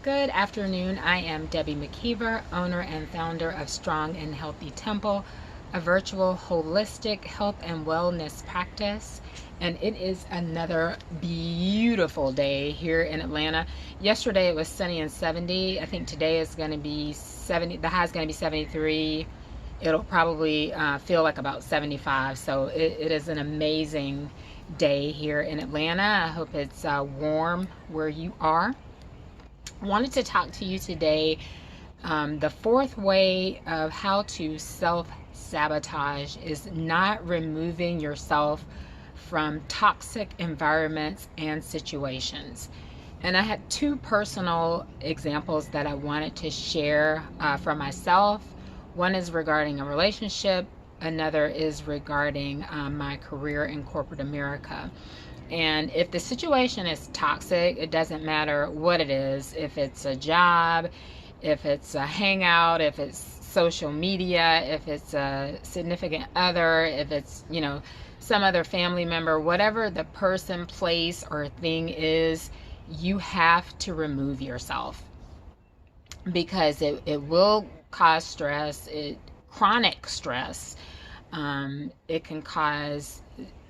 Good afternoon. I am Debbie McKiver, owner and founder of Strong and Healthy Temple, a virtual holistic health and wellness practice. And it is another beautiful day here in Atlanta. Yesterday it was sunny and 70. I think today is going to be 70. The high is going to be 73. It'll probably feel like about 75. So it is an amazing day here in Atlanta. I hope it's warm where you are. Wanted to talk to you today, the fourth way of how to self-sabotage is not removing yourself from toxic environments and situations. And I had two personal examples that I wanted to share from myself. One is regarding a relationship, another is regarding my career in corporate America. And if the situation is toxic, it doesn't matter what it is. If it's a job, if it's a hangout, if it's social media, if it's a significant other, if it's, some other family member, whatever the person, place, or thing is, you have to remove yourself because it will cause stress, chronic stress. It can cause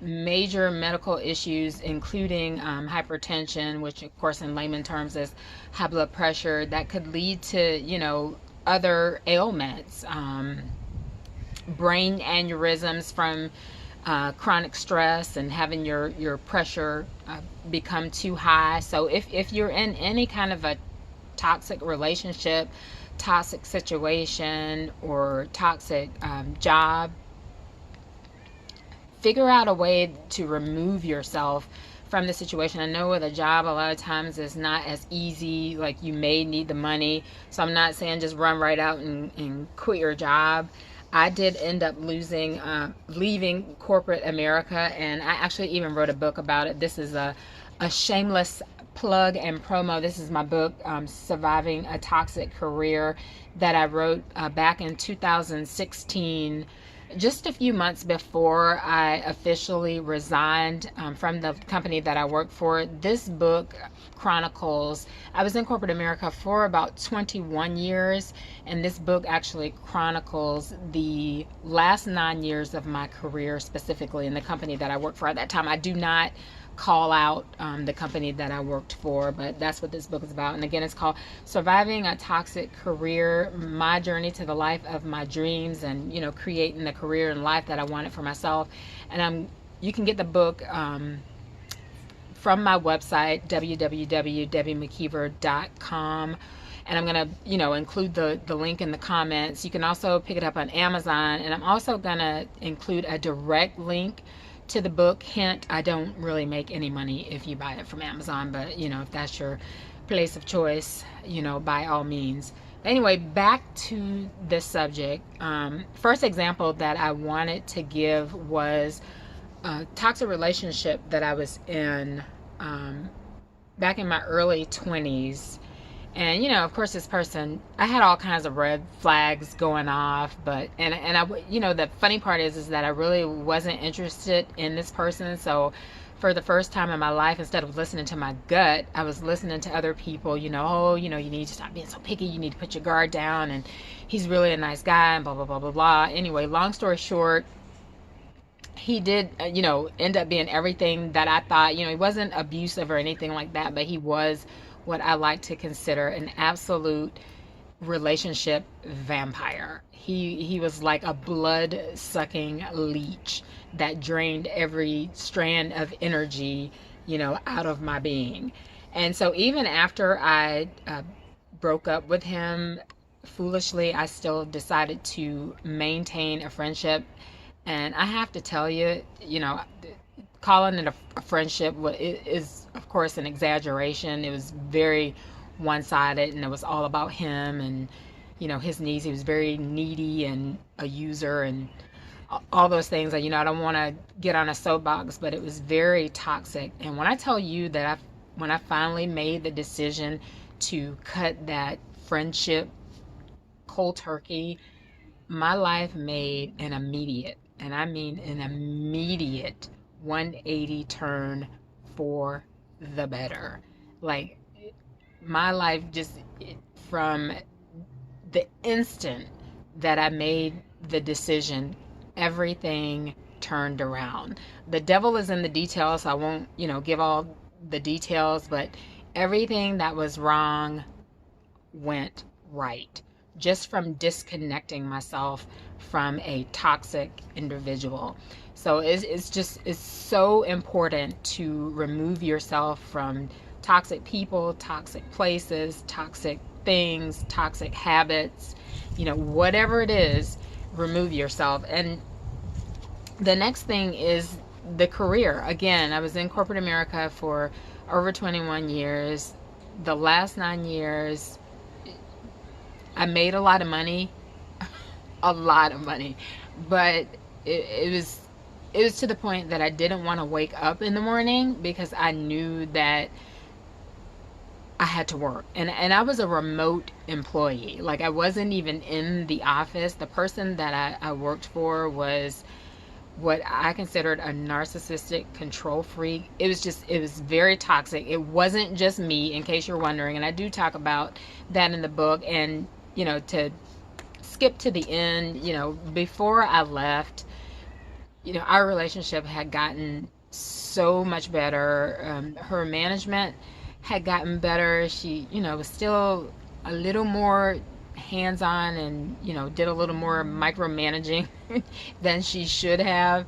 major medical issues, including hypertension, which, of course, in layman terms is high blood pressure, that could lead to, other ailments, brain aneurysms from chronic stress and having your pressure become too high. So if you're in any kind of a toxic relationship, toxic situation, or toxic job, figure out a way to remove yourself from the situation. I know with a job, a lot of times it's not as easy. Like, you may need the money. So I'm not saying just run right out and quit your job. I did end up leaving corporate America, and I actually even wrote a book about it. This is a shameless plug and promo. This is my book, Surviving a Toxic Career, that I wrote back in 2016, just a few months before I officially resigned from the company that I worked for. This book chronicles, I was in corporate America for about 21 years, and this book actually chronicles the last 9 years of my career, specifically in the company that I worked for at that time. I do not call out the company that I worked for, but that's what this book is about. And again, it's called Surviving a Toxic Career, My Journey to the Life of My Dreams, and creating the career and life that I wanted for myself. And you can get the book from my website, www.debbiemckeever.com. And I'm going to, include the link in the comments. You can also pick it up on Amazon. And I'm also going to include a direct link to the book. Hint, I don't really make any money if you buy it from Amazon, but if that's your place of choice, by all means. Anyway, back to the subject. First example that I wanted to give was a toxic relationship that I was in back in my early 20s. And of course, this person, I had all kinds of red flags going off, but and I, the funny part is that I really wasn't interested in this person. So for the first time in my life, instead of listening to my gut, I was listening to other people. You need to stop being so picky. You need to put your guard down, and he's really a nice guy, and blah blah blah blah blah. Anyway, long story short, he did, end up being everything that I thought. He wasn't abusive or anything like that, but he was what I like to consider an absolute relationship vampire. He was like a blood-sucking leech that drained every strand of energy, out of my being. And so even after I broke up with him, foolishly, I still decided to maintain a friendship. And I have to tell you, calling it a friendship is, of course, an exaggeration. It was very one-sided, and it was all about him and, his needs. He was very needy and a user and all those things. I don't want to get on a soapbox, but it was very toxic. And when I tell you that when I finally made the decision to cut that friendship cold turkey, my life made an immediate, and I mean an immediate 180 turn for the better. Like, my life just, from the instant that I made the decision, everything turned around. The devil is in the details, so I won't, give all the details, but everything that was wrong went right, just from disconnecting myself from a toxic individual. So it's so important to remove yourself from toxic people, toxic places, toxic things, toxic habits, whatever it is, remove yourself. And the next thing is the career. Again, I was in corporate America for over 21 years. The last 9 years, I made a lot of money, a lot of money, but it was to the point that I didn't want to wake up in the morning because I knew that I had to work. And I was a remote employee. Like, I wasn't even in the office. The person that I worked for was what I considered a narcissistic control freak. It was very toxic. It wasn't just me, in case you're wondering. And I do talk about that in the book. And, to skip to the end, before I left, our relationship had gotten so much better. Her management had gotten better. She, was still a little more hands-on and, did a little more micromanaging than she should have.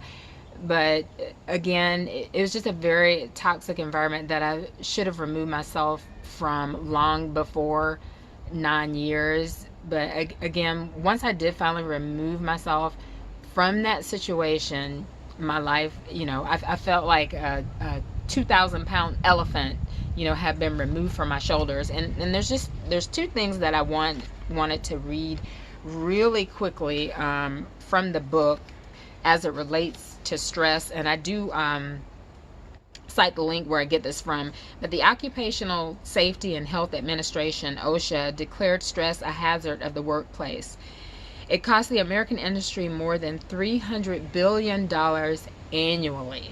But again, it was just a very toxic environment that I should have removed myself from long before 9 years. But again, once I did finally remove myself from that situation, my life, I felt like a 2,000-pound elephant, had been removed from my shoulders. And there's two things that I wanted to read really quickly from the book as it relates to stress. And I do cite the link where I get this from. But the Occupational Safety and Health Administration, OSHA, declared stress a hazard of the workplace. It costs the American industry more than $300 billion annually.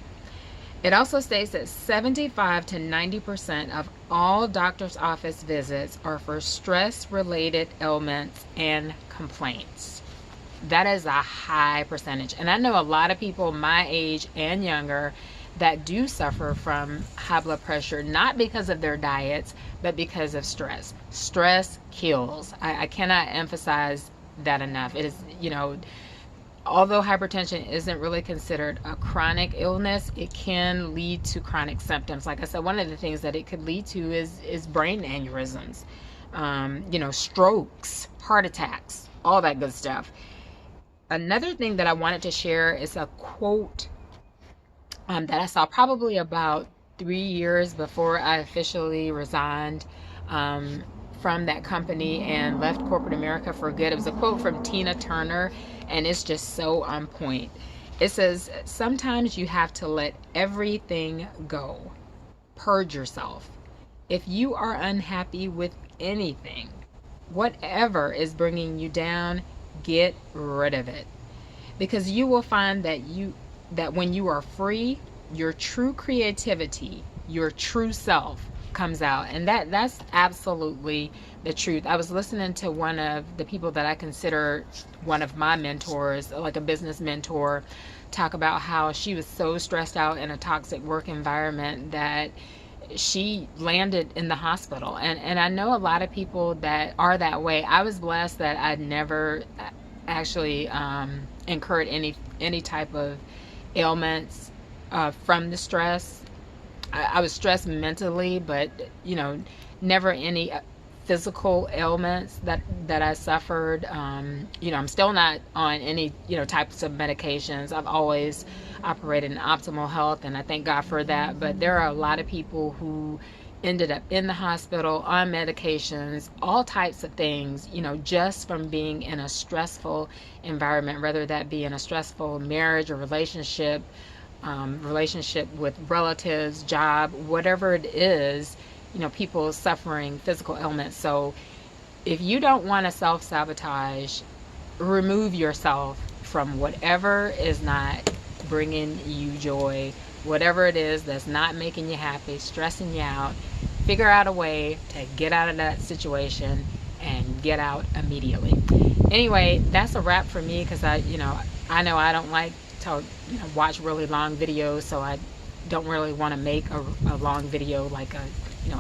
It also states that 75 to 90% of all doctor's office visits are for stress-related ailments and complaints. That is a high percentage. And I know a lot of people my age and younger that do suffer from high blood pressure, not because of their diets, but because of stress. Stress kills. I cannot emphasize that enough. It is, although hypertension isn't really considered a chronic illness, it can lead to chronic symptoms. Like I said, one of the things that it could lead to is brain aneurysms, strokes, heart attacks, all that good stuff. Another thing that I wanted to share is a quote that I saw probably about 3 years before I officially resigned from that company and left corporate America for good. It was a quote from Tina Turner, and it's just so on point. It says, "Sometimes you have to let everything go. Purge yourself. If you are unhappy with anything, whatever is bringing you down, get rid of it. Because you will find that when you are free, your true creativity, your true self comes out." And that's absolutely the truth. I was listening to one of the people that I consider one of my mentors, like a business mentor, talk about how she was so stressed out in a toxic work environment that she landed in the hospital. And I know a lot of people that are that way. I was blessed that I'd never actually incurred any type of ailments from the stress. I was stressed mentally, but never any physical ailments that I suffered. I'm still not on any types of medications. I've always operated in optimal health, and I thank God for that. But there are a lot of people who ended up in the hospital on medications, all types of things, just from being in a stressful environment, whether that be in a stressful marriage or relationship with relatives, job, whatever it is, people suffering physical ailments. So if you don't want to self-sabotage, remove yourself from whatever is not bringing you joy, whatever it is that's not making you happy, stressing you out. figure out a way to get out of that situation and get out immediately. Anyway, that's a wrap for me, because I know I don't like to watch really long videos, so I don't really want to make a long video, like a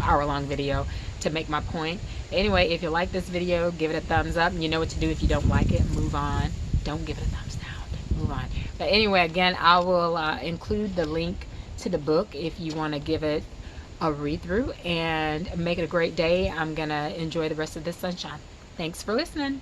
hour-long video, to make my point. Anyway, if you like this video, give it a thumbs up. You know what to do. If you don't like it, move on. Don't give it a thumbs down. Move on. But anyway, again, I will include the link to the book if you want to give it a read through, and make it a great day. I'm gonna enjoy the rest of this sunshine. Thanks for listening.